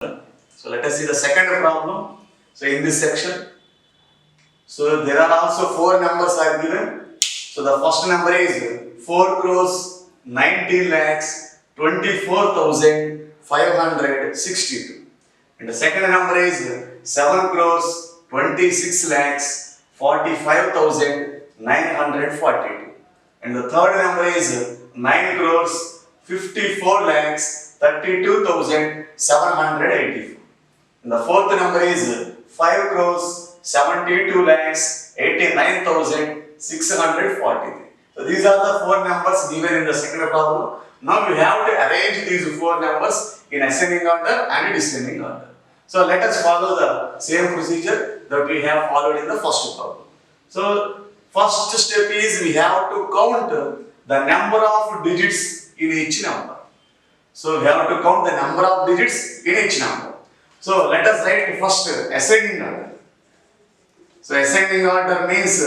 So let us see the second problem. So in this section, so there are also four numbers are given. So the first number is 4 crores 19 lakhs 24,562, and the second number is 7 crores 26 lakhs 45,942, and the third number is 9 crores 54 lakhs 32,784. And the fourth number is 5 crores 72 lakhs 89,643. So these are the four numbers given in the second problem. Now we have to arrange these four numbers in ascending order and descending order. So let us follow the same procedure that we have followed in the first problem. So first step is we have to count the number of digits in each number. So we have to count the number of digits in each number. So let us write first ascending order. So ascending order means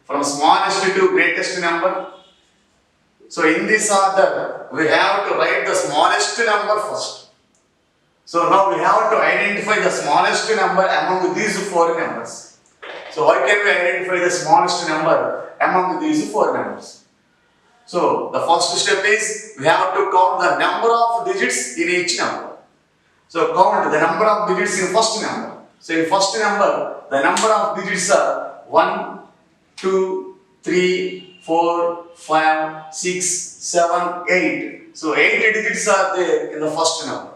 from smallest to greatest number. So in this order, we have to write the smallest number first. So now we have to identify the smallest number among these four numbers. So how can we identify the smallest number among these four numbers? So the first step is we have to count the number of digits in each number. So count the number of digits in first number. So in first number, the number of digits are 1, 2, 3, 4, 5, 6, 7, 8. So 8 digits are there in the first number.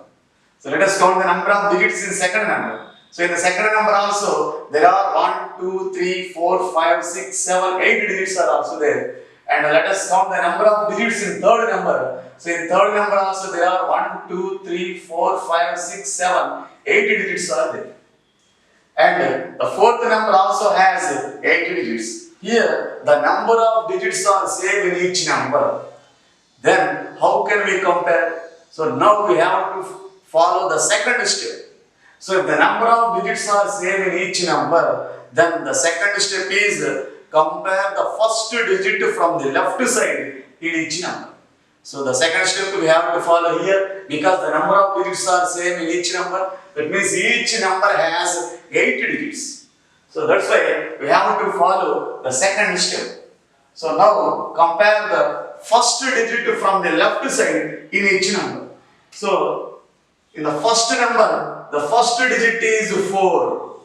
So let us count the number of digits in second number. So in the second number also, there are 1, 2, 3, 4, 5, 6, 7, 8 digits are also there. And let us count the number of digits in third number. So in third number also there are 1, 2, 3, 4, 5, 6, 7, 8 digits are there. And the fourth number also has 8 digits. Here the number of digits are same in each number. Then how can we compare? So now we have to follow the second step. So if the number of digits are same in each number, then the second step is compare the first digit from the left side in each number. So the second step we have to follow here, because the number of digits are same in each number. That means each number has 8 digits. So that's why we have to follow the second step. So now compare the first digit from the left side in each number. So in the first number, the first digit is 4.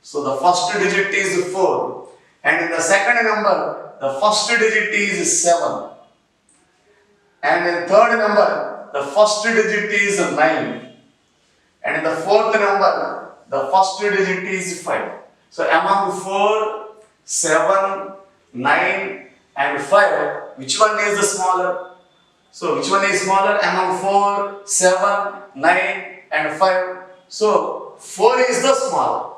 So the first digit is 4. And in the second number, the first digit is 7. And in third number, the first digit is 9. And in the fourth number, the first digit is 5. So among 4, 7, 9 and 5, which one is the smaller? So which one is smaller among 4, 7, 9 and 5? So 4 is the smaller.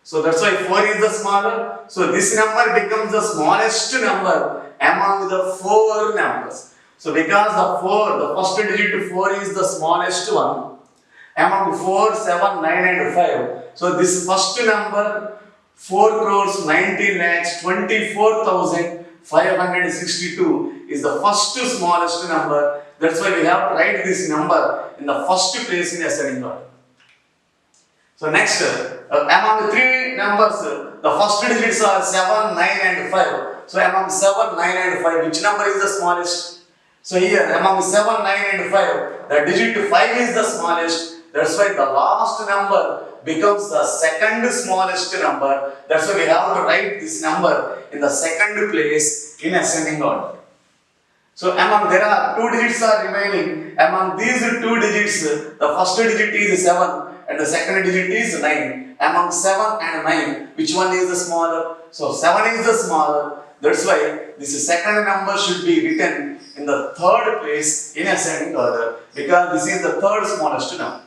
So that's why 4 is the smaller. So this number becomes the smallest number among the 4 numbers. So because the first digit 4 is the smallest one among 4, 7, 9 and 5. So this first number 4 crores 19 lakhs 24,562 is the first smallest number. That's why we have to write this number in the first place in ascending order. So next, among the 3 numbers, the first digits are 7, 9 and 5. So among 7, 9 and 5, which number is the smallest? So here, among 7, 9 and 5, the digit 5 is the smallest. That's why the last number becomes the second smallest number. That's why we have to write this number in the second place in ascending order. So there are 2 digits are remaining. Among these 2 digits, the first digit is 7 and the second digit is 9. Among 7 and 9, which one is the smaller? So 7 is the smaller. That's why this second number should be written in the third place in ascending order, because this is the third smallest number.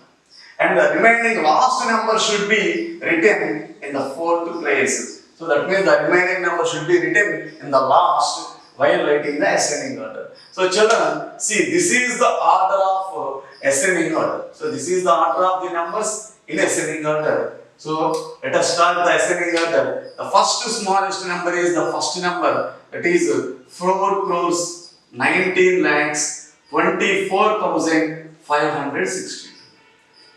And the remaining last number should be written in the fourth place. So that means the remaining number should be written in the last while writing the ascending order. So children, see, this is the order of ascending order. So this is the order of the numbers in ascending order. So let us start the ascending order. The first smallest number is the first number, that is 4 crores 19 lakhs 24,560.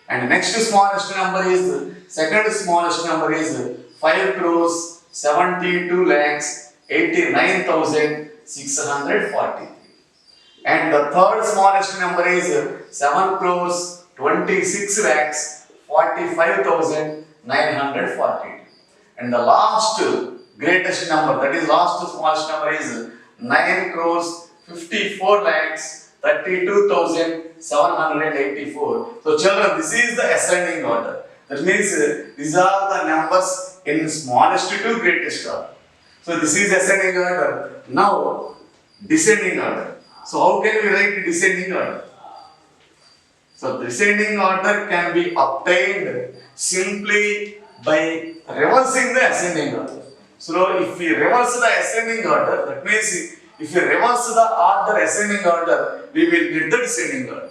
And next smallest number is, second smallest number is 5 crores 72 lakhs 89,643. And the third smallest number is 7 crores 26 lakhs 45,942. And the last greatest number, that is last smallest number, is 9 crores 54 lakhs 32,784. So children, this is the ascending order. That means these are the numbers in smallest to greatest order. So this is ascending order. Now descending order. So how can we write descending order? So descending order can be obtained simply by reversing the ascending order. So if we reverse the ascending order, that means if we reverse the order ascending order, we will get the descending order.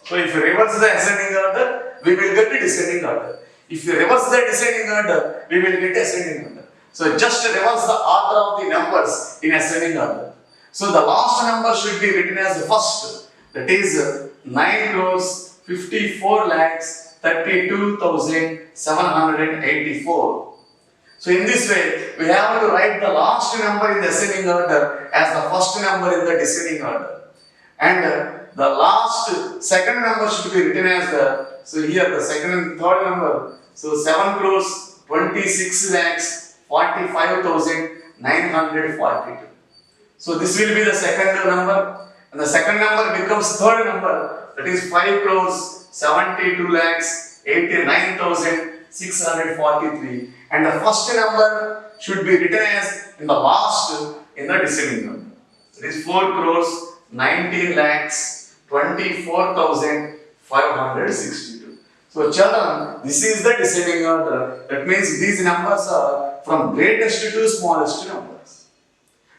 So if we reverse the ascending order, we will get the descending order. If we reverse the descending order, we will get ascending order. So just reverse the order of the numbers in ascending order. So the last number should be written as the first. That is 9 crores 54 lakhs 32,784. So in this way, we have to write the last number in the ascending order as the first number in the descending order. And the last second number should be written as the, so here the second and third number. So 7 crores 26 lakhs 45,942. So this will be the second number. And the second number becomes third number. That is 5 crores 72 lakhs 89,643. And the first number should be written as in the last in the descending number. That is 4 crores 19 lakhs 24,562. So children, this is the descending order. That means these numbers are from greatest to smallest numbers.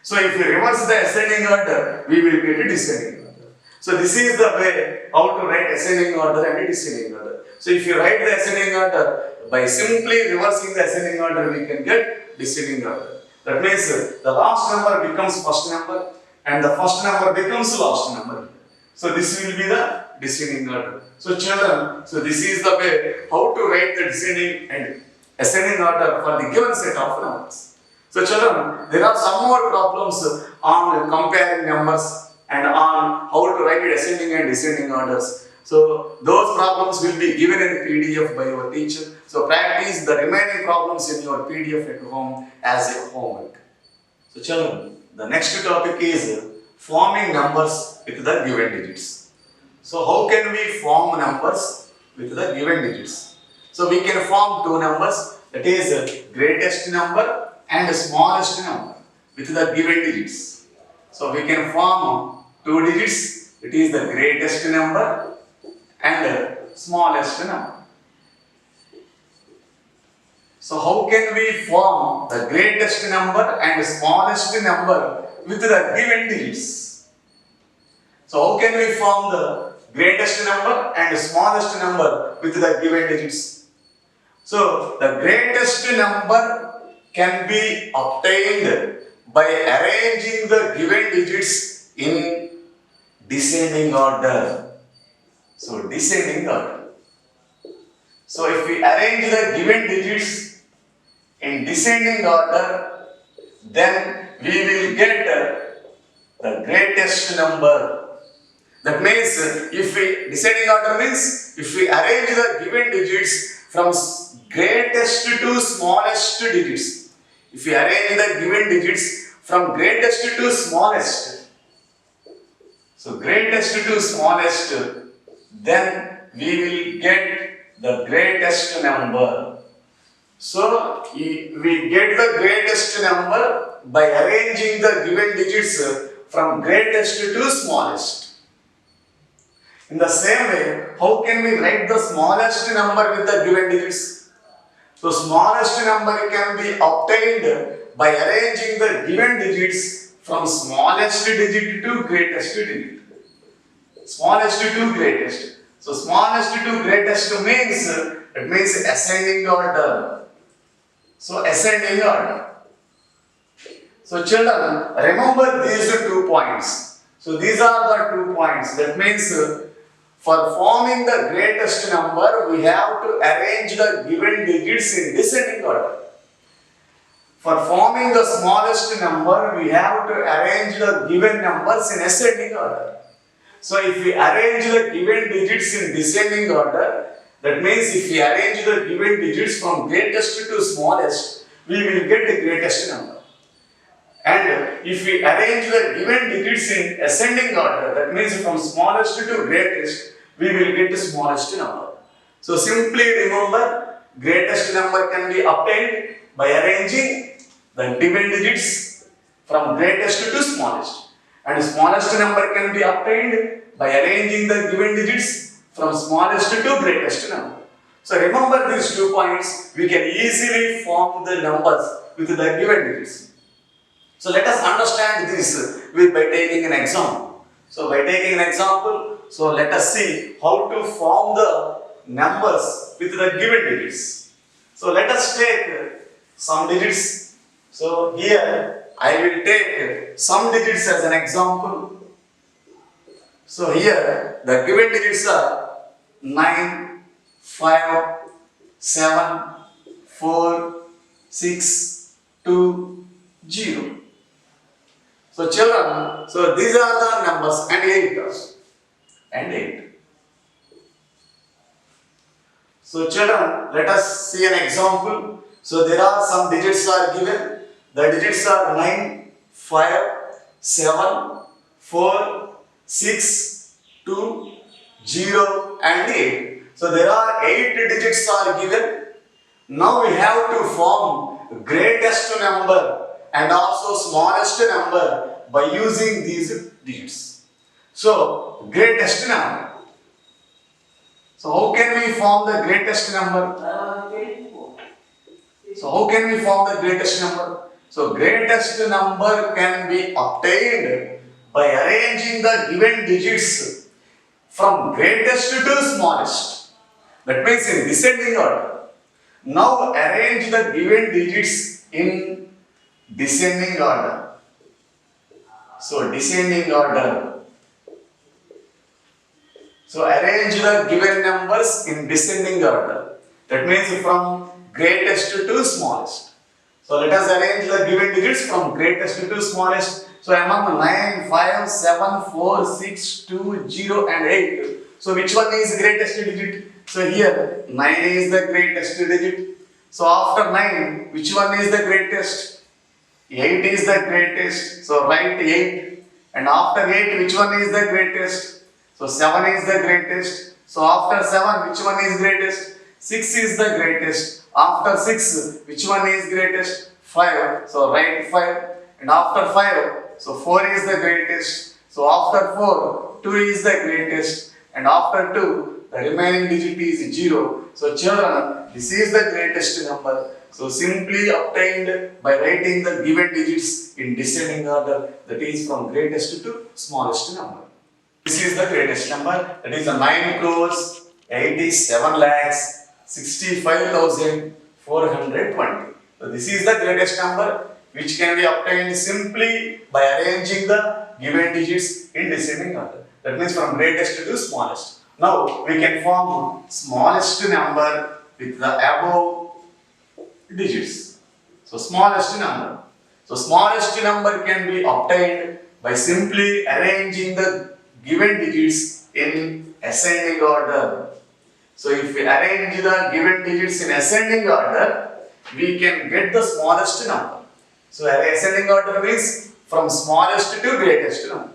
So if we reverse the ascending order, we will get a descending order. So this is the way how to write ascending order and descending order. So if you write the ascending order, by simply reversing the ascending order, we can get descending order. That means the last number becomes first number and the first number becomes last number. So this will be the descending order. So children, so this is the way how to write the descending and ascending order for the given set of numbers. So children, there are some more problems on comparing numbers and on how to write ascending and descending orders. So those problems will be given in PDF by your teacher. So practice the remaining problems in your PDF at home as a homework. So children, the next topic is forming numbers with the given digits. So how can we form numbers with the given digits? So we can form two numbers, that is greatest number and smallest number with the given digits. So we can form two digits, it is the greatest number and the smallest number. So how can we form the greatest number and smallest number with the given digits? So how can we form the greatest number and smallest number with the given digits? So the greatest number can be obtained by arranging the given digits in descending order. So descending order. So if we arrange the given digits in descending order, then we will get the greatest number. That means if we descending order means if we arrange the given digits from greatest to smallest digits. If we arrange the given digits from greatest to smallest, so greatest to smallest, then we will get the greatest number. So we get the greatest number by arranging the given digits from greatest to smallest. In the same way, how can we write the smallest number with the given digits? So smallest number can be obtained by arranging the given digits from smallest digit to greatest digit. Smallest to greatest. So smallest to greatest means, it means ascending order. So ascending order. So children, remember these 2 points. So these are the 2 points. That means For forming the greatest number, we have to arrange the given digits in descending order. For forming the smallest number, we have to arrange the given numbers in ascending order. So if we arrange the given digits in descending order, that means if we arrange the given digits from greatest to smallest, we will get the greatest number. And if we arrange the given digits in ascending order, that means from smallest to greatest, we will get the smallest number. So simply remember, greatest number can be obtained by arranging the given digits from greatest to smallest. And smallest number can be obtained by arranging the given digits from smallest to greatest number. So remember these 2 points, we can easily form the numbers with the given digits. So let us understand this by taking an example. So by taking an example, so let us see how to form the numbers with the given digits. So let us take some digits. So here I will take some digits as an example. So here the given digits are 9, 5, 7, 4, 6, 2, 0. So children, so these are the numbers and 8 also. And 8. So children, let us see an example. So there are some digits are given. The digits are 9, 5, 7, 4, 6, 2, 0 and 8. So there are 8 digits are given. Now we have to form greatest number and also smallest number by using these digits. So greatest number. So how can we form the greatest number? So how can we form the greatest number? So greatest number can be obtained by arranging the given digits from greatest to smallest. That means in descending order. Now arrange the given digits in descending order. So descending order. So arrange the given numbers in descending order. That means from greatest to smallest. So let us arrange the given digits from greatest to smallest. So among 9, 5, 7, 4, 6, 2, 0 and 8. So which one is greatest digit? So here 9 is the greatest digit. So after 9, which one is the greatest? 8 is the greatest. So write 8. And after 8, which one is the greatest? So 7 is the greatest. So after 7, which one is greatest? 6 is the greatest. After 6, which one is greatest? 5. So write 5. And after 5, so 4 is the greatest. So after 4, 2 is the greatest. And after 2, the remaining digit is 0. So children, this is the greatest number. So simply obtained by writing the given digits in descending order, that is from greatest to smallest number. This is the greatest number, that is 9 crores 87 lakhs 65,420. So this is the greatest number which can be obtained simply by arranging the given digits in descending order. That means from greatest to smallest. Now we can form smallest number with the above digits. So smallest number. So smallest number can be obtained by simply arranging the given digits in ascending order. So if we arrange the given digits in ascending order, we can get the smallest number. So ascending order means from smallest to greatest number.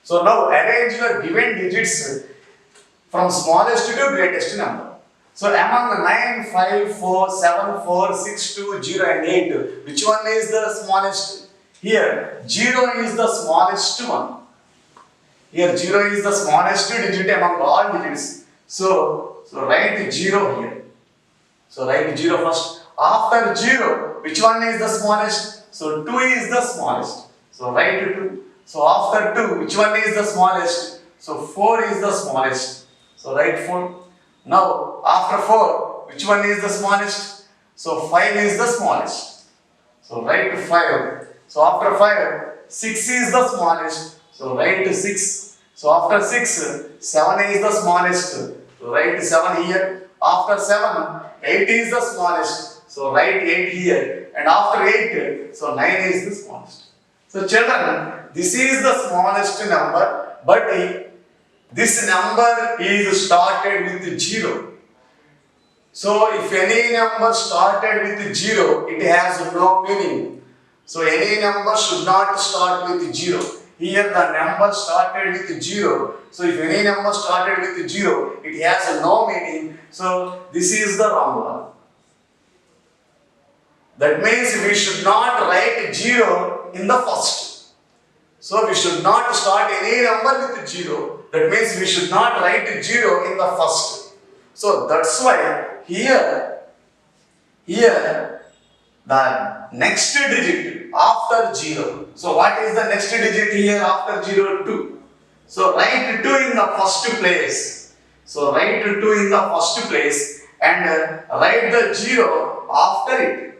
So now arrange the given digits from smallest to greatest number. So among 9, 5, 4, 7, 4, 6, 2, 0 and 8, which one is the smallest? Here 0 is the smallest one. Here 0 is the smallest digit among all digits. So write 0 here. So write 0 first. After 0, which one is the smallest? So 2 is the smallest. So write 2. So after 2, which one is the smallest? So 4 is the smallest. So write 4. Now after 4, which one is the smallest? So 5 is the smallest. So write 5. So after 5, 6 is the smallest. So write 6. So after 6, 7 is the smallest. So write 7 here. After 7, 8 is the smallest. So write 8 here. And after 8, so 9 is the smallest. So children, this is the smallest number, but this number is started with 0. So if any number started with 0, it has no meaning. So any number should not start with 0. Here the number started with 0. So if any number started with 0, it has no meaning. So this is the wrong one. That means we should not write 0 in the first. So we should not start any number with 0. That means we should not write 0 in the first. So that's why here the next digit after 0. So what is the next digit here after 0? 2. So write 2 in the first place. So write 2 in the first place and write the 0 after it.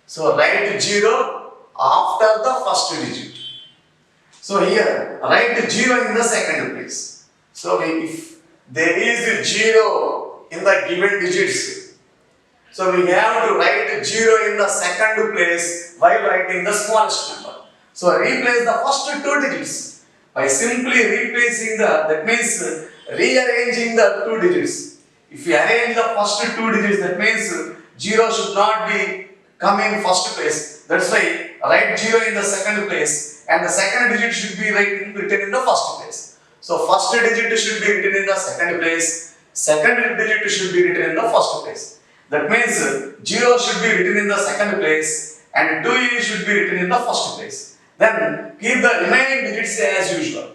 So write 0 after the first digit. So here write 0 in the second place. So if there is 0 in the given digits, so we have to write 0 in the second place while writing the smallest number. So replace the first 2 digits by simply replacing that means rearranging the 2 digits. If we arrange the first 2 digits, that means 0 should not be come in first place. That's why write 0 in the second place and the second digit should be written in the first place. So first digit should be written in the second place, second digit should be written in the first place. That means 0 should be written in the second place and 2 should be written in the first place. Then keep the remaining digits as usual.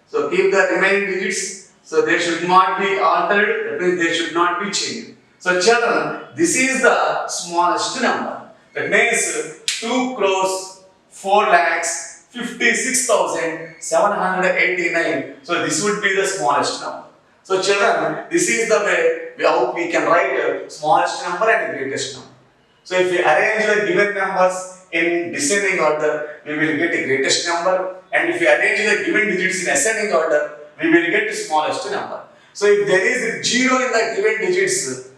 So keep the remaining digits, so they should not be altered, that means they should not be changed. So children, this is the smallest number. That means 2 crores 4 lakhs 56,789. So this would be the smallest number. So children, this is the way how we can write smallest number and greatest number. So if we arrange the given numbers in descending order, we will get the greatest number, and if we arrange the given digits in ascending order, we will get the smallest number. So if there is 0 in the given digits,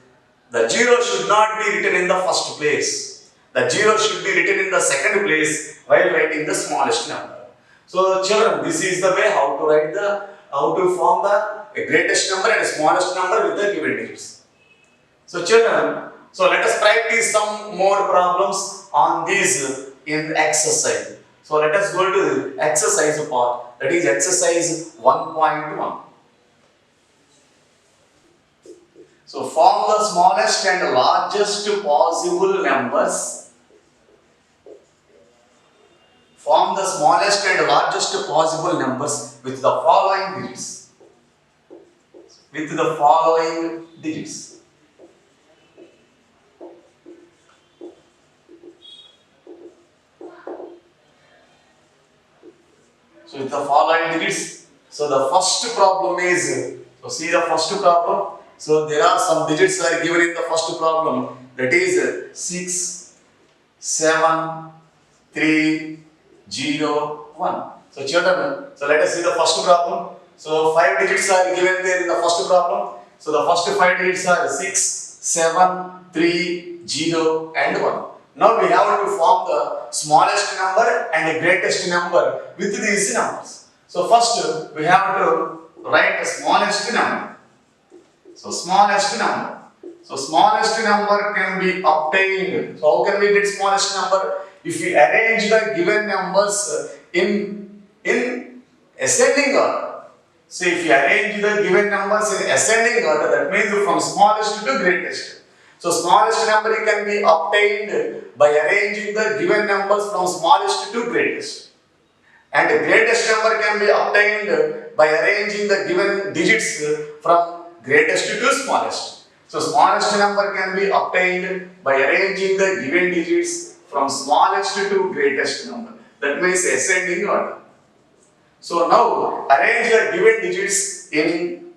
the 0 should not be written in the first place. The 0 should be written in the second place while writing the smallest number. So children, this is the way how to form the greatest number and smallest number with the given digits. So children, so let us practice some more problems on these in exercise. So let us go to the exercise part, that is exercise 1.1. So form the smallest and largest possible numbers. Form the smallest and largest possible numbers with the following digits. With the following digits. So with the following digits. So the first problem is, so see the first problem. So there are some digits are given in the first problem, that is 6, 7, 3, 0, 1. So children, so let us see the first problem. So 5 digits are given there in the first problem. So the first 5 digits are 6, 7, 3, 0 and 1. Now we have to form the smallest number and the greatest number with these numbers. So first we have to write the smallest number. So smallest number. So smallest number can be obtained. So how can we get smallest number? If we arrange the given numbers in ascending order. So if you arrange the given numbers in ascending order, that means from smallest to greatest. So smallest number can be obtained by arranging the given numbers from smallest to greatest. And the greatest number can be obtained by arranging the given digits from greatest to smallest. So smallest number can be obtained by arranging the given digits from smallest to greatest number. That means ascending order. So now arrange the given digits in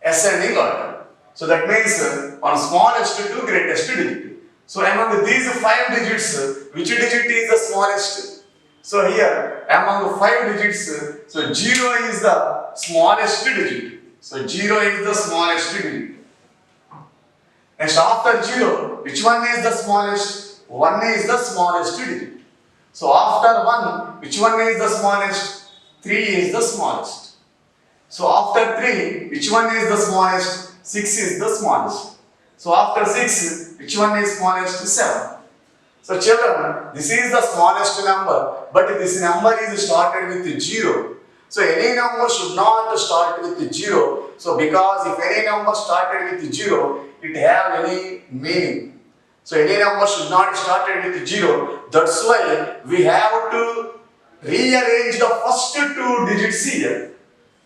ascending order. So that means on smallest to greatest digit. So among these 5 digits, which digit is the smallest? So here among 5 digits, so 0 is the smallest digit. So 0 is the smallest digit. Next after 0, which one is the smallest? 1 is the smallest digit. So after 1, which one is the smallest? 3 is the smallest. So after 3, which one is the smallest? 6 is the smallest. So after 6, which one is smallest? 7. So children, this is the smallest number, but this number is started with 0. So any number should not start with 0. So because if any number started with 0, it have any meaning. So any number should not started with 0. That's why we have to rearrange the first 2 digits here.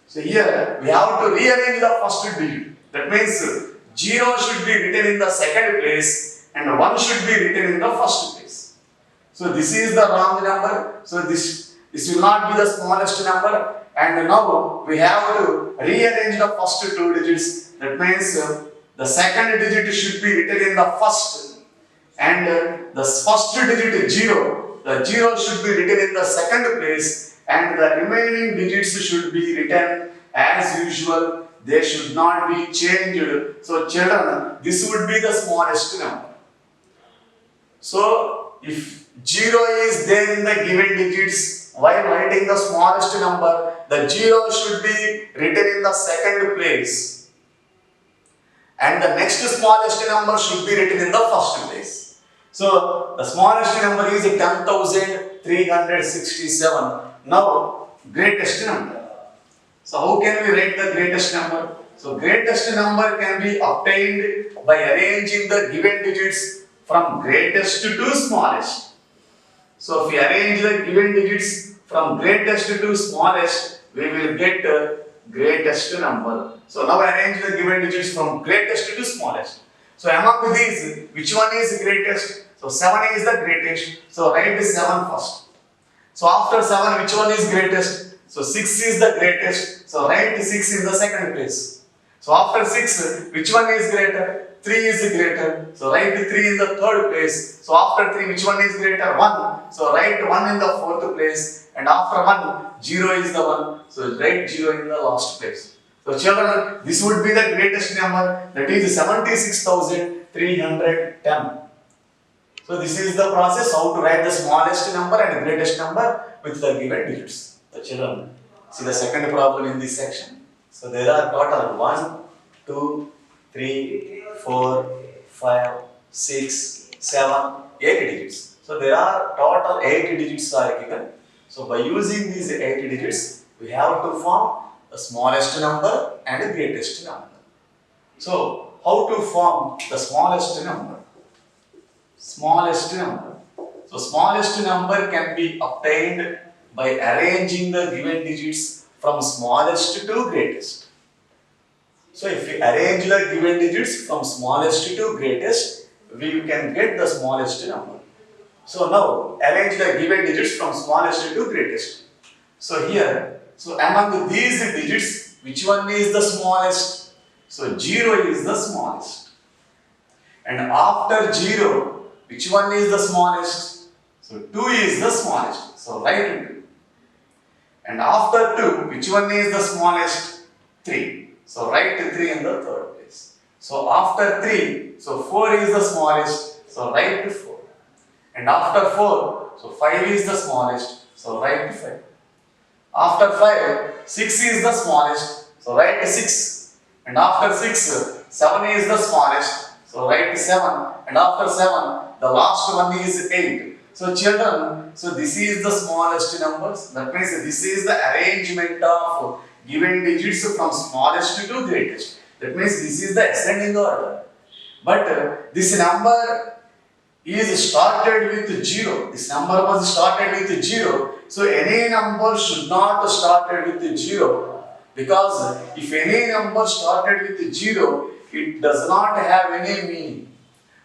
So here we have to rearrange the first digit. That means 0 should be written in the second place and 1 should be written in the first place. So this is the wrong number. So this will not be the smallest number. And now we have to rearrange the first 2 digits. That means the second digit should be written in the first. And the first digit 0. The 0 should be written in the second place. And the remaining digits should be written as usual. They should not be changed. So children, this would be the smallest number. So if 0 is there in the given digits, while writing the smallest number, the 0 should be written in the second place. And the next smallest number should be written in the first place. So the smallest number is 10,367. Now greatest number. So how can we write the greatest number? So greatest number can be obtained by arranging the given digits from greatest to smallest. So if we arrange the given digits from greatest to smallest, we will get greatest number. So now arrange the given digits from greatest to smallest. So among these, which one is greatest? So 7 is the greatest. So write 7 first. So after 7, which one is greatest? So 6 is the greatest. So write 6 in the second place. So after 6, which one is greater? 3 is greater. So write 3 in the third place. So after 3, which one is greater? 1. So write 1 in the fourth place. And after 1, 0 is the 1. So write 0 in the last place. So children, this would be the greatest number, that is 76,310. So this is the process how to write the smallest number and greatest number with the given digits. So children, see the second problem in this section. So there are total 1, 2, 3, 4, 5, 6, 7, 8 digits. So there are total 8 digits are given. So by using these 8 digits, we have to form the smallest number and the greatest number. So how to form the smallest number? Smallest number. So smallest number can be obtained by arranging the given digits from smallest to greatest. So if we arrange the given digits from smallest to greatest, we can get the smallest number. So now arrange the given digits from smallest to greatest. So here, so among these digits, which one is the smallest? So 0 is the smallest. And after 0, which one is the smallest? So 2 is the smallest. So write 2. And after 2, which one is the smallest? 3. So write 3 in the third place. So after 3, so 4 is the smallest. So write 4. And after 4, so 5 is the smallest. So write 5. After 5, 6 is the smallest. So write 6. And after 6, 7 is the smallest. So write 7. And after 7, the last one is 8. So children, so this is the smallest numbers. That means this is the arrangement of given digits from smallest to greatest. That means this is the ascending order. But this number is started with 0. This number was started with 0. So any number should not started with 0. Because if any number started with 0, it does not have any meaning.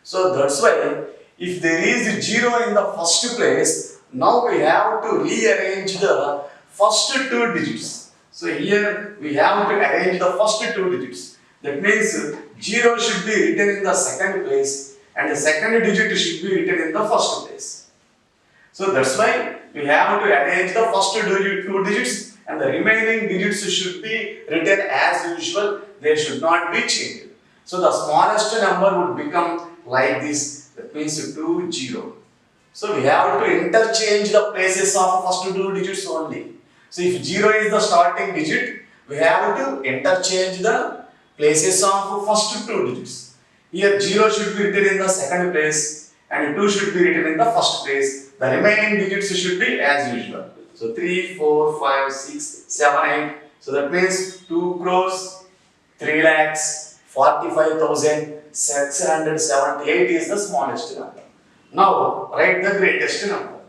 So that's why if there is 0 in the first place, now we have to rearrange the first 2 digits. So here we have to arrange the first 2 digits. That means 0 should be written in the second place and the second digit should be written in the first place. So that's why we have to arrange the first two digits and the remaining digits should be written as usual. They should not be changed. So the smallest number would become like this. That means 20. So we have to interchange the places of first two digits only. So if 0 is the starting digit, we have to interchange the places of first two digits. Here 0 should be written in the second place and 2 should be written in the first place. The remaining digits should be as usual. So 3, 4, 5, 6, 7, 8. So that means 2 crores, 3 lakhs, 45,678 is the smallest number. Now write the greatest number.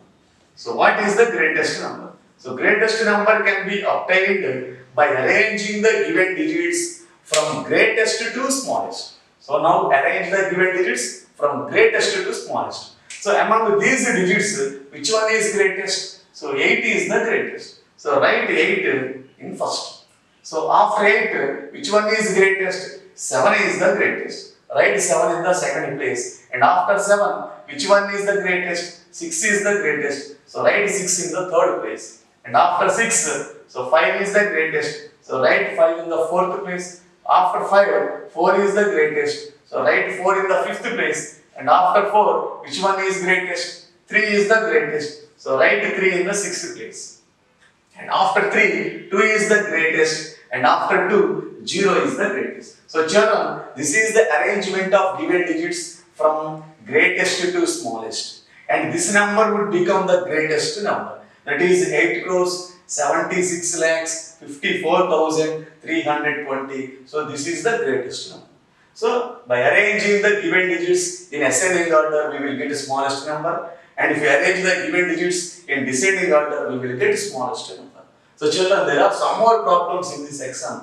So what is the greatest number? So greatest number can be obtained by arranging the given digits from greatest to smallest. So now arrange the given digits from greatest to smallest. So among these digits, which one is greatest? So 8 is the greatest. So write 8 in first. So after 8, which one is greatest? 7 is the greatest. Write 7 in the second place. And after 7, which one is the greatest? 6 is the greatest. So write 6 in the third place. And after 6, so 5 is the greatest. So write 5 in the fourth place. After 5, 4 is the greatest. So write 4 in the fifth place. And after 4, which one is greatest? 3 is the greatest. So write 3 in the sixth place. And after 3, 2 is the greatest. And after 2, 0 is the greatest. So children, this is the arrangement of given digits from greatest to smallest. And this number would become the greatest number. That is 8 crores, 76 lakhs, 54,320. So this is the greatest number. So by arranging the given digits in ascending order, we will get the smallest number. And if we arrange the given digits in descending order, we will get the smallest number. So children, there are some more problems in this section.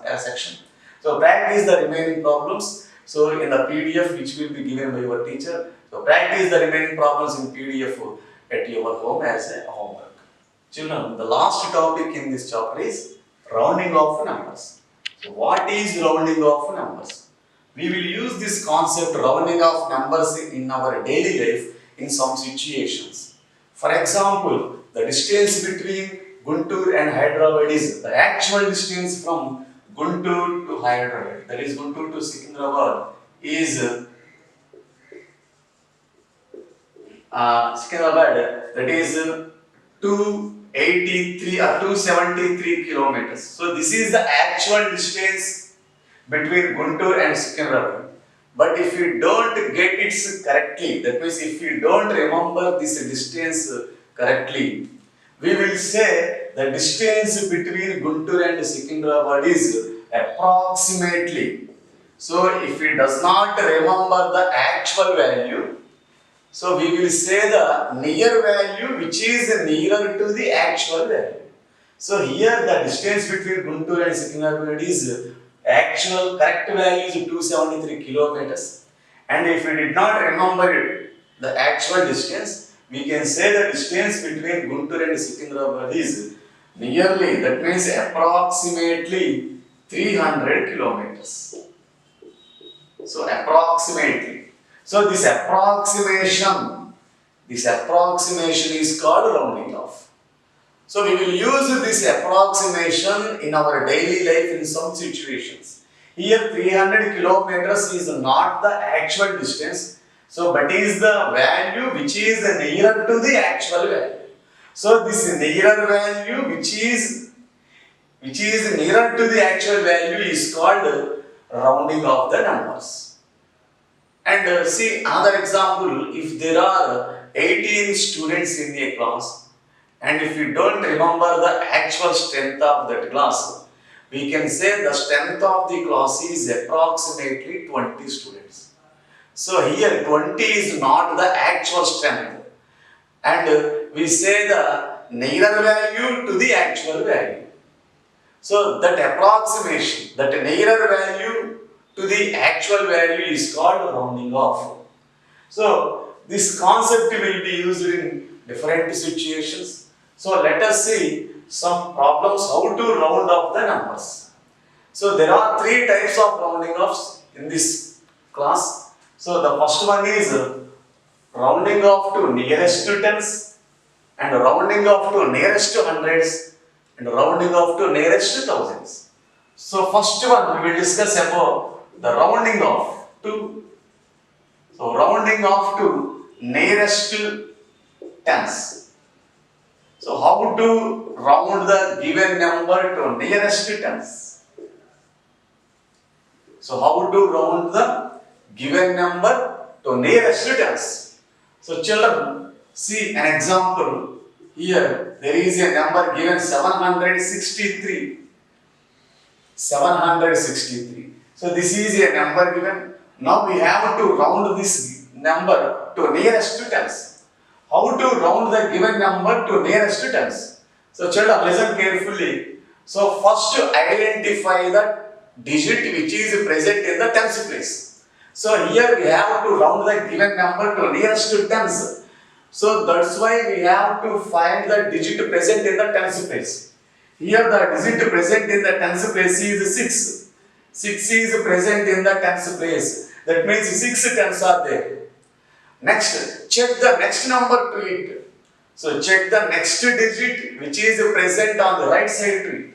So practice the remaining problems. So in the PDF which will be given by your teacher. So practice the remaining problems in PDF at your home as a homework. Children, the last topic in this chapter is rounding off numbers. So what is rounding off numbers? We will use this concept rounding off numbers in our daily life in some situations. For example, the distance between Guntur and Hyderabad is the actual distance from Guntur to Hyderabad, that is Guntur to Secunderabad is Secunderabad, that is 283 or 273 kilometers. So this is the actual distance between Guntur and Secunderabad. But if you don't get it correctly, that means if you don't remember this distance correctly, we will say the distance between Guntur and Secunderabad is approximately. So if he does not remember the actual value, so we will say the near value which is nearer to the actual value. So here the distance between Guntur and Secunderabad is actual correct value is 273 kilometers. And if we did not remember it, the actual distance, we can say the distance between Guntur and Secunderabad is nearly, that means approximately 300 kilometers. So approximately. So this approximation is called rounding off. So we will use this approximation in our daily life in some situations. Here 300 kilometers is not the actual distance, so but is the value which is nearer to the actual value. So this nearer value which is nearer to the actual value is called rounding off the numbers. And see another example, if there are 18 students in a class, and if you don't remember the actual strength of that class, we can say the strength of the class is approximately 20 students. So here 20 is not the actual strength. And we say the nearer value to the actual value. So that approximation, that nearer value to the actual value is called rounding off. So this concept will be used in different situations. So let us see some problems how to round off the numbers. So there are three types of rounding offs in this class. So the first one is rounding off to nearest to tens. and rounding off to nearest to hundreds and rounding off to nearest to thousands. So first one we will discuss about the rounding off to, so rounding off to nearest to tens. So how to round the given number to nearest to tens? So how to round the given number to nearest to tens? So children, see an example. Here there is a number given 763. 763. So this is a number given. Now we have to round this number to nearest to tens. How to round the given number to nearest to tens? So children, listen carefully. So first identify the digit which is present in the tens place. So here we have to round the given number to nearest to tens. So that's why we have to find the digit present in the tens place. Here the digit present in the tens place is 6. 6 is present in the tens place. That means 6 tens are there. Next, check the next number to it. So check the next digit which is present on the right side to it.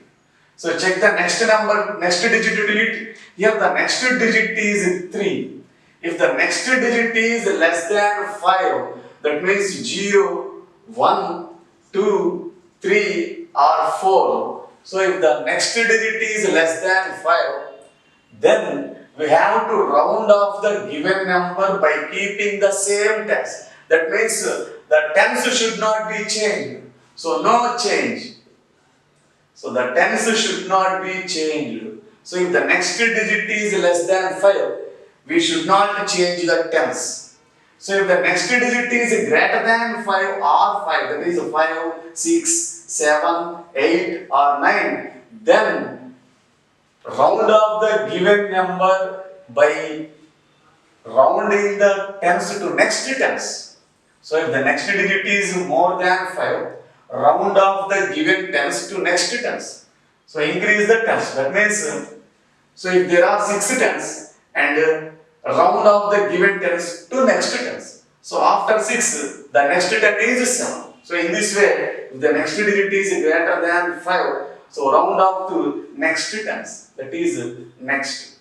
So check the next number, next digit to it. Here the next digit is 3. If the next digit is less than 5, that means 0, 1, 2, 3 or 4. So if the next digit is less than 5, then we have to round off the given number by keeping the same tens. That means the tens should not be changed. So no change. So the tens should not be changed. So if the next digit is less than 5, we should not change the tens. So if the next digit is greater than 5 or 5, that is 5, 6, 7, 8 or 9, then round off the given number by rounding the tens to next tens. So if the next digit is more than 5, round off the given tens to next tens. So increase the tens. That means, so if there are 6 tens and round off the given tens to next tens. So after 6, the next 10 is 7. So in this way, if the next digit is greater than 5, so round off to next tens. That is next.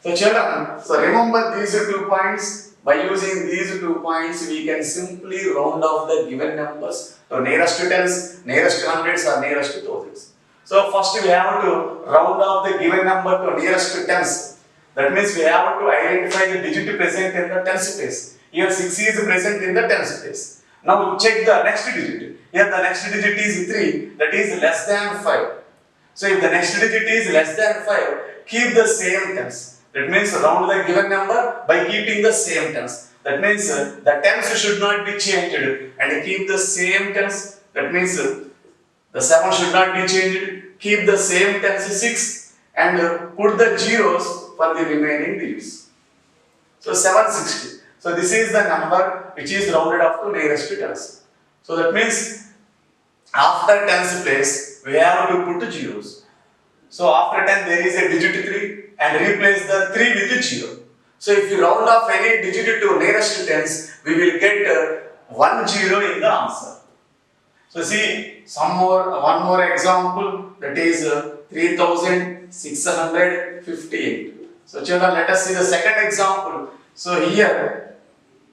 So children, so remember these 2 points. By using these 2 points, we can simply round off the given numbers to nearest to tens, nearest to hundreds or nearest to thousands. So first we have to round off the given number to nearest to tens. That means we have to identify the digit present in the tens place. Here 6 is present in the tens place. Now check the next digit. Here the next digit is 3, that is less than 5. So if the next digit is less than 5, keep the same tens. That means round the given number by keeping the same tens. That means the tens should not be changed and keep the same tens. That means the 7 should not be changed. Keep the same tens 6 and put the zeros for the remaining digits. So 760. So this is the number which is rounded off to nearest to tens. So that means after tens place we have to put zeros. So after 10 there is a digit 3 and replace the 3 with 0. So if you round off any digit to nearest to tens, we will get 1 0 in the answer. So see one more example, that is 3658. So children, let us see the second example. So here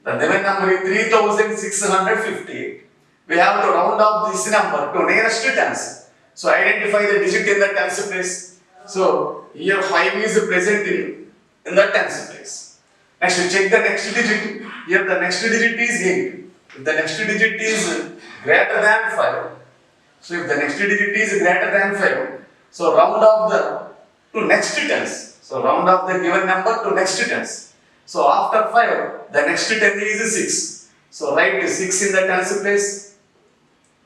the given number is 3658. We have to round off this number to nearest to tens. So identify the digit in the tens place. So here 5 is present in the tens place. Next check the next digit. Here the next digit is 8. If the next digit is greater than 5. So if the next digit is greater than 5, so round off to next tens. So round off the given number to next tens. So after 5, the next 10 is 6. So write 6 in the tens place.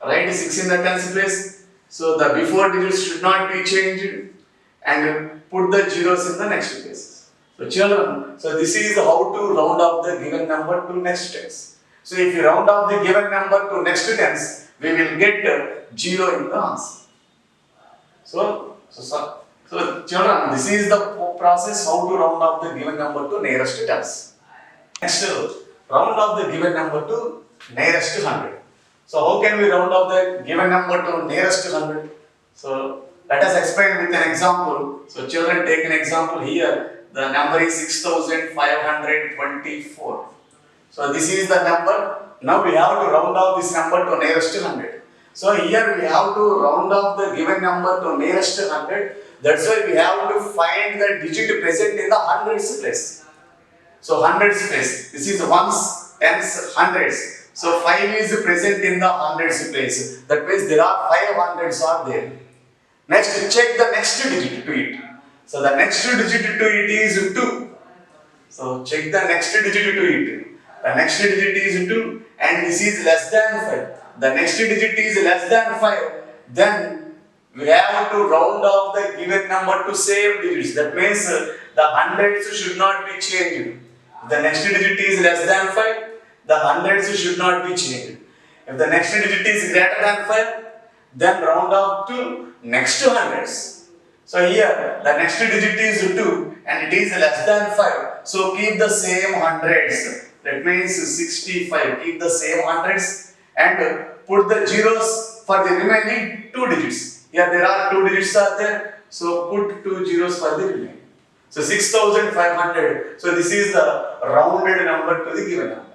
Write 6 in the tens place. So the before digits should not be changed and put the zeros in the next place. So children, so this is how to round off the given number to next tens. So if you round off the given number to next tens, we will get 0 in the answer. So children, this is the process how to round off the given number to nearest tens. Next, round off the given number to nearest to 100. So how can we round off the given number to nearest to 100? So let us explain with an example. So children, take an example here. The number is 6524. So this is the number. Now we have to round off this number to nearest to 100. So here we have to round off the given number to nearest to 100. That's why we have to find the digit present in the hundreds place. So hundreds place. This is ones, tens, hundreds. So 5 is present in the hundreds place. That means there are 5 hundreds are there. Next, check the next digit to it. So the next digit to it is 2. So check the next digit to it. The next digit is 2 and this is less than 5. The next digit is less than 5. Then we have to round off the given number to same digits. That means the hundreds should not be changed. If the next digit is less than 5, the hundreds should not be changed. If the next digit is greater than 5, then round off to next to hundreds. So here the next digit is 2 and it is less than 5. So keep the same hundreds. That means 65. Keep the same hundreds and put the zeros for the remaining 2 digits. Here there are 2 digits are there. So put 2 zeros for the remaining. So 6500. So this is the rounded number to the given number.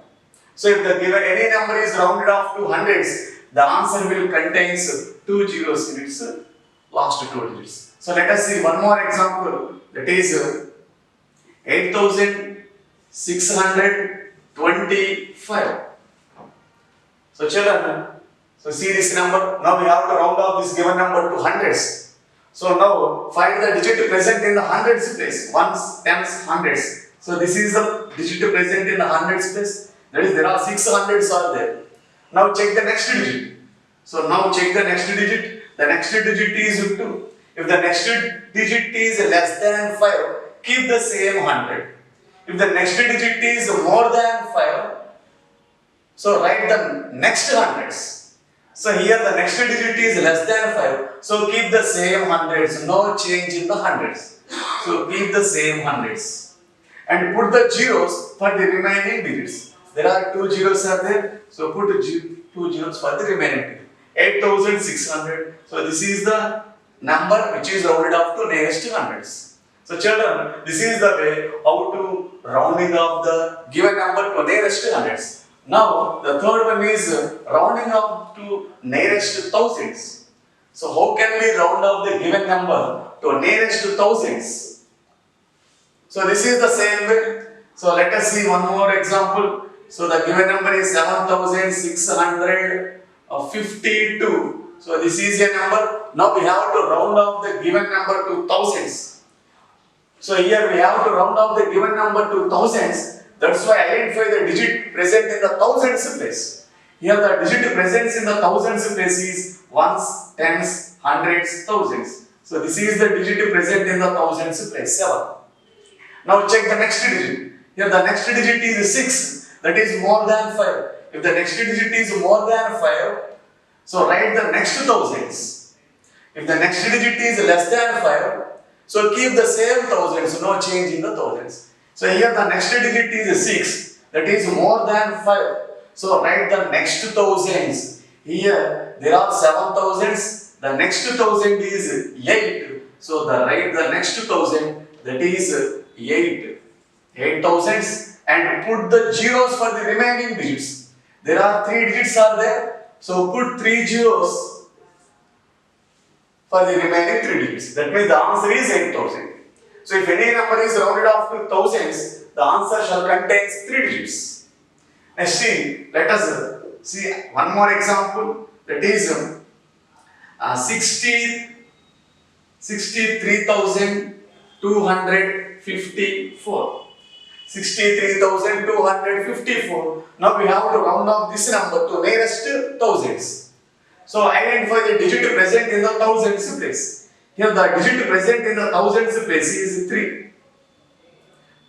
So if the given any number is rounded off to hundreds, the answer will contains 2 zeros in its last 2 digits. So let us see one more example. That is 8625. So children, so see this number. Now we have to round off this given number to hundreds. So now find the digit present in the hundreds place. Ones, tens, hundreds. So this is the digit present in the hundreds place. That is, there are 6 hundreds are there. Now check the next digit. So now check the next digit. The next digit is 2. If the next digit is less than 5, keep the same 100. If the next digit is more than 5, so write the next hundreds. So here the next digit is less than 5. So keep the same hundreds. No change in the hundreds. So keep the same hundreds. And put the zeros for the remaining digits. There are 2 zeros are there. So put 2 zeros for the remaining digit. 8600. So this is the number which is rounded up to nearest to hundreds. So children, this is the way how to rounding up the given number to nearest to hundreds. Now the third one is rounding up to nearest to thousands. So how can we round up the given number to nearest to thousands? So this is the same way. So let us see one more example. So the given number is 7652. So this is a number. Now we have to round off the given number to thousands. So here we have to round off the given number to thousands. That's why identify the digit present in the thousands place. Here the digit present in the thousands place is ones, tens, hundreds, thousands. So this is the digit present in the thousands place, 7. Now check the next digit. Here the next digit is 6. That is more than 5. If the next digit is more than 5, so write the next thousands. If the next digit is less than 5, so keep the same thousands, no change in the thousands. So here the next digit is 6, that is more than 5. So write the next thousands. Here there are 7 thousands, the next thousand is 8. So write the next thousand, that is 8 thousands, and put the zeros for the remaining digits. There are 3 digits are there, so put 3 zeros for the remaining 3 digits. That means the answer is 8000. So if any number is rounded off to thousands, the answer shall contain 3 digits. Next see, let us see one more example. That is 63,254. 63,254. Now we have to round off this number to nearest thousands. So identify the digit present in the thousands place. Here the digit present in the thousands place is 3.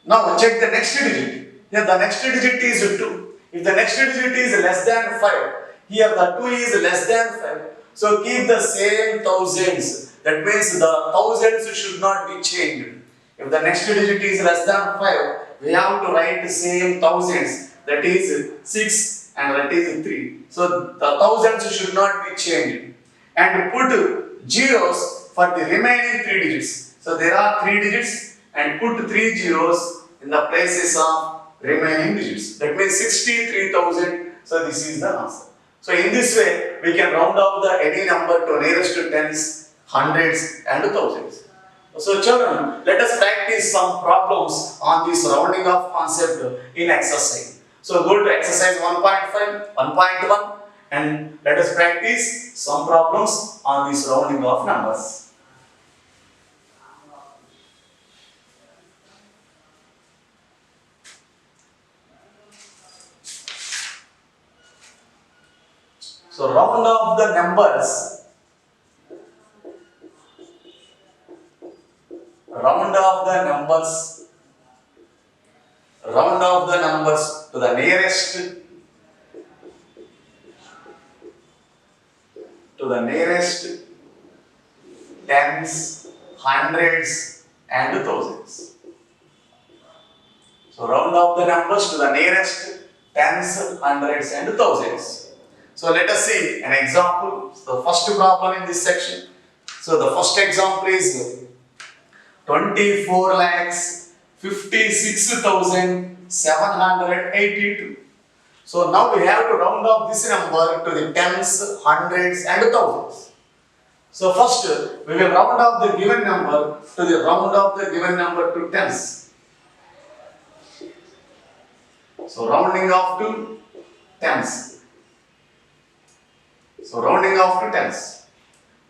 Now check the next digit. Here the next digit is 2. If the next digit is less than 5, here the 2 is less than 5. So keep the same thousands. That means the thousands should not be changed. If the next digit is less than 5, we have to write the same thousands. That is 6 and that is 3. So the thousands should not be changed. And put zeros for the remaining 3 digits. So there are 3 digits and put 3 zeros in the places of remaining digits. That means 63,000. So this is the answer. So in this way, we can round off the any number to nearest to tens, hundreds and thousands. So children, let us practice some problems on this rounding off concept in exercise. So go to exercise 1.5, 1.1 and let us practice some problems on this rounding off numbers. So round off the numbers. Round off the numbers to the nearest tens, hundreds and thousands. So round off the numbers to the nearest tens, hundreds and thousands. So let us see an example. So the first problem in this section. So the first example is 24 lakhs 56,782. So now we have to round off this number to the tens, hundreds and thousands. So first we will round off the given number to tens. So rounding off to tens.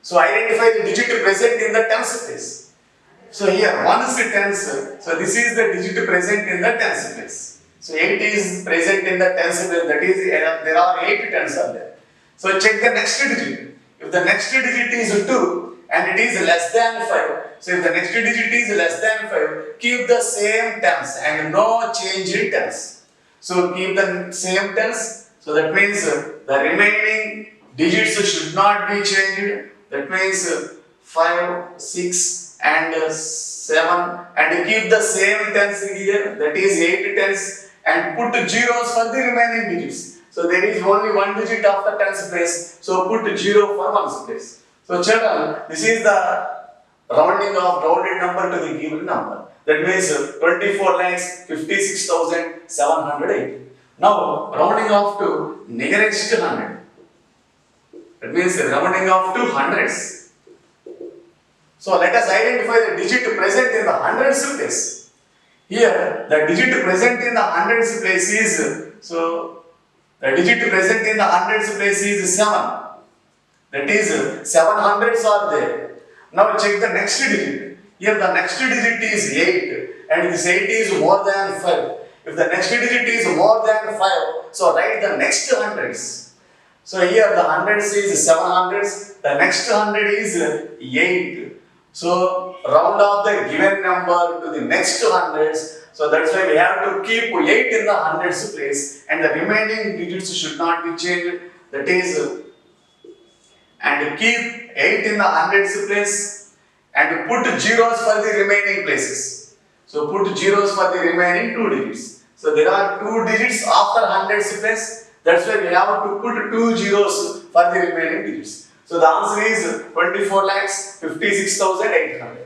So identify the digit present in the tens place. So here 1 is tens, so this is the digit present in the tens place. So 8 is present in the tens place, that is there are 8 tens are there. So check the next digit. If the next digit is 2 and it is less than 5, so if the next digit is less than 5, keep the same tens and no change in tens. So keep the same tens, so that means the remaining digits should not be changed. That means 5, 6 and 7 and keep the same tens here, that is 8 tens and put zeros for the remaining digits. So there is only one digit after tens place, so put 0 for ones place. So children, this is the rounded number to the given number. That means 24 lakhs 56,708. Now rounding off to nearest 100. That means rounding off to hundreds. So let us identify the digit present in the hundreds place. Here the digit present in the hundreds place is, so the digit present in the hundreds place is 7. That is 7 hundreds are there. Now check the next digit. Here the next digit is 8 and this 8 is more than 5. If the next digit is more than 5, so write the next hundreds. So here the hundreds is 7 hundreds, the next 100 is 8. So round off the given number to the next hundreds. So that's why we have to keep 8 in the hundreds place and the remaining digits should not be changed. That is, and keep 8 in the hundreds place and put zeros for the remaining places. So put zeros for the remaining 2 digits. So there are 2 digits after hundreds place. That's why we have to put 2 zeros for the remaining digits. So the answer is 24 lakhs 56,800.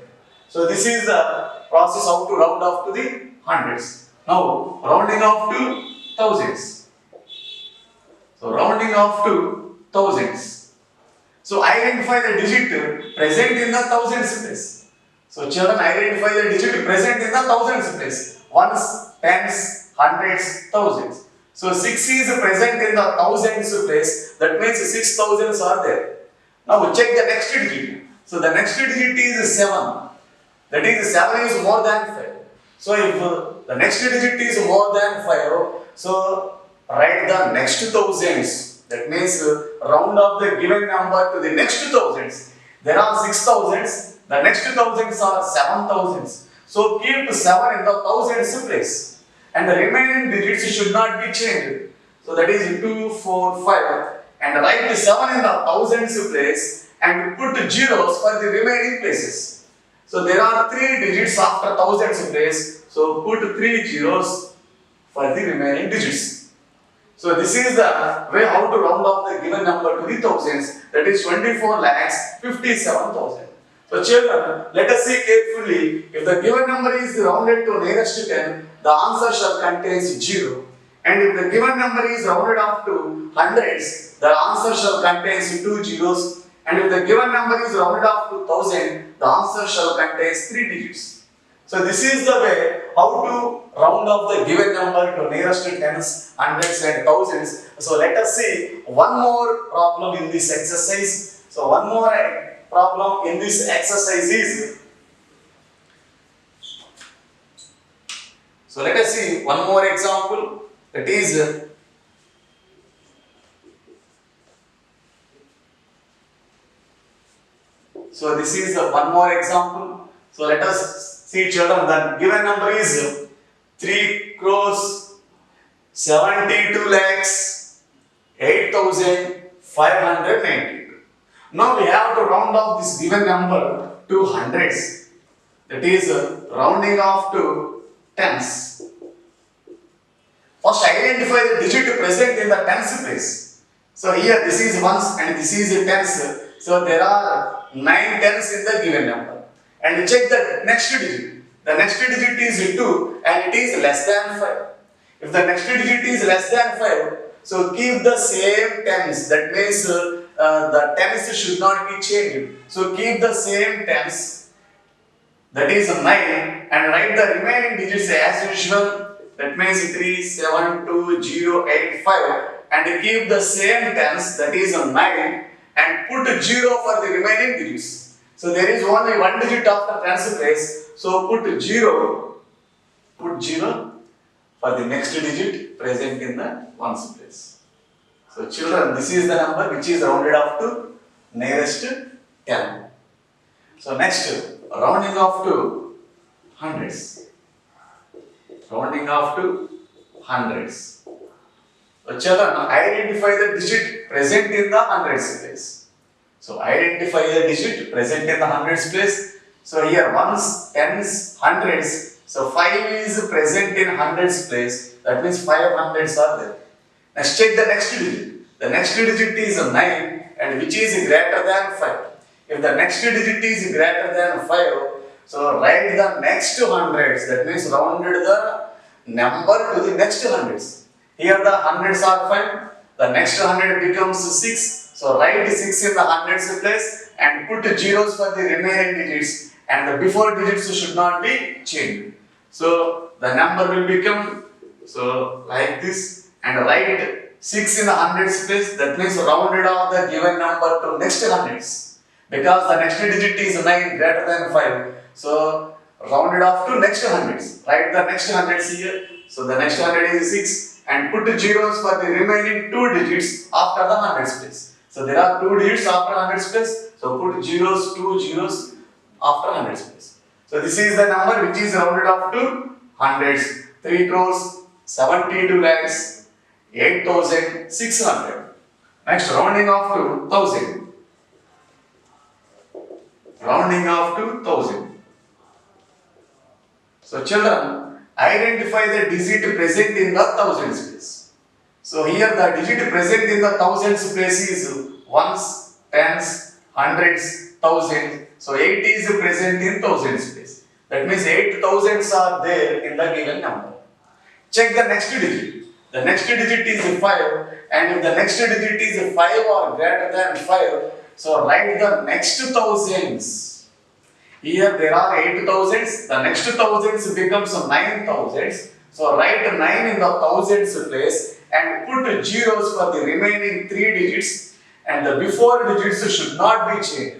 So this is the process how to round off to the hundreds. Now rounding off to thousands. So rounding off to thousands. So identify the digit present in the thousands place. So children, identify the digit present in the thousands place. Ones, tens, hundreds, thousands. So 6 is present in the thousands place. That means 6 thousands are there. Now check the next digit. So the next digit is 7. That is 7 is more than 5. So if the next digit is more than 5, so write the next thousands. That means round off the given number to the next thousands. There are 6 thousands. The next thousands are 7 thousands. So keep 7 in the thousands place. And the remaining digits should not be changed. So that is 2, 4, 5. And write 7 in the thousands place and put zeros for the remaining places. So there are 3 digits after thousands place. So put 3 zeros for the remaining digits. So this is the way how to round off the given number to the thousands, that is 24 lakhs 57,000. So children, let us see carefully. If the given number is rounded to nearest to 10, the answer shall contain 0. And if the given number is rounded off to hundreds, the answer shall contain 2 zeros. And if the given number is rounded off to 1000, the answer shall contain 3 digits. So this is the way how to round off the given number to nearest to tens, hundreds and thousands. So let us see one more problem in this exercise. So one more problem in this exercise is, so let us see one more example, that is so this is one more example. So let us see children, the given number is 3 crores 72 lakhs 8,592. Now we have to round off this given number to hundreds, that is rounding off to tens. First identify the digit present in the tens place. So here this is ones and this is tens. So there are 9 tens in the given number. And check the next digit. The next digit is 2 and it is less than 5. If the next digit is less than 5, so keep the same tens. That means the tens should not be changed. So keep the same tens, that is 9, and write the remaining digits as usual. That means 3, 7, 2, 0, 8, 5, and keep the same tens, that is 9, and put 0 for the remaining digits. So there is only one digit after tens place, so put 0 for the next digit present in the ones place. So children, this is the number which is rounded off to nearest 10. So next, rounding off to hundreds. Rounding off to hundreds. So children, identify the digit present in the hundreds place. So identify the digit present in the hundreds place. So here ones, tens, hundreds. So 5 is present in hundreds place. That means 5 hundreds are there. Next check the next digit. The next digit is 9 and which is greater than 5. If the next digit is greater than 5, so write the next hundreds. That means rounded the number to the next hundreds. Here the hundreds are 5. The next 100 becomes 6. So write 6 in the hundreds place and put zeros for the remaining digits. And the before digits should not be changed. So the number will become so like this, and write 6 in the hundreds place. That means rounded off the given number to next hundreds, because the next digit is 9 greater than 5. So rounded off to next hundreds. Write the next hundreds here. So the next 100 is 6 and put zeros for the remaining 2 digits after the hundreds place. So there are 2 digits after hundreds place. So put zeros, 2 zeros after hundreds place. So this is the number which is rounded off to hundreds. 3 crores 72 lakhs 8,600. Next, rounding off to 1000. Rounding off to 1000. So children, identify the digit present in the thousands place. So here the digit present in the thousands place is ones, tens, hundreds, thousand. So 8 is present in thousands place. That means 8 thousands are there in the given number. Check the next digit. The next digit is 5, and if the next digit is 5 or greater than 5, so write the next thousands. Here there are 8 thousands, the next thousands becomes 9 thousands. So write 9 in the thousands place and put zeros for the remaining 3 digits, and the before digits should not be changed.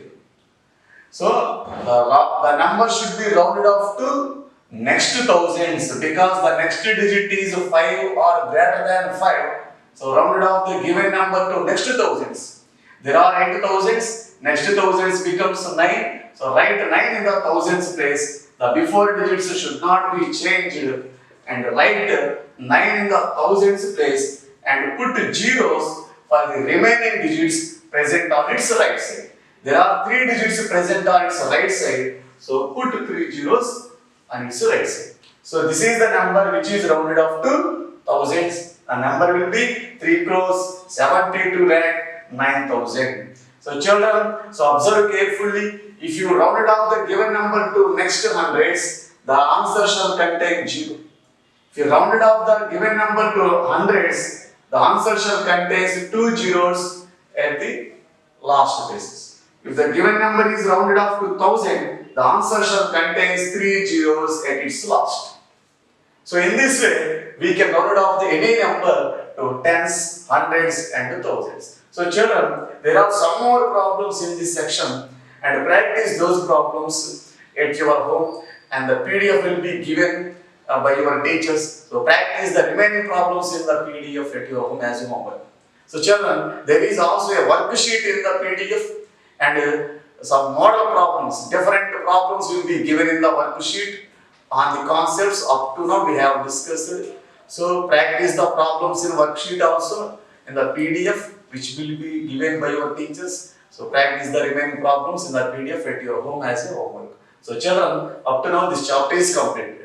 So the number should be rounded off to next thousands, because the next digit is 5 or greater than 5. So rounded off the given number to next thousands. There are 8 thousands, next thousands becomes 9. So write 9 in the thousands place. The before digits should not be changed, and write 9 in the thousands place and put zeros for the remaining digits present on its right side. There are 3 digits present on its right side. So put 3 zeros on its right side. So this is the number which is rounded off to thousands. A number will be 3 crores 72 lakh 9,000. So children, so observe carefully. If you rounded off the given number to next hundreds, the answer shall contain 0. If you rounded off the given number to hundreds, the answer shall contain 2 zeros at the last basis. If the given number is rounded off to 1000, the answer shall contain 3 zeros at its last. So in this way, we can round off the any number to tens, hundreds and thousands. So children, there are some more problems in this section, and practice those problems at your home, and the PDF will be given by your teachers. So practice the remaining problems in the PDF at your home as a homework. So children, there is also a worksheet in the PDF, and some model problems, different problems will be given in the worksheet on the concepts up to now we have discussed. So practice the problems in worksheet also in the PDF, which will be given by your teachers. So practice the remaining problems in the PDF at your home as a homework. So children, up to now this chapter is completed.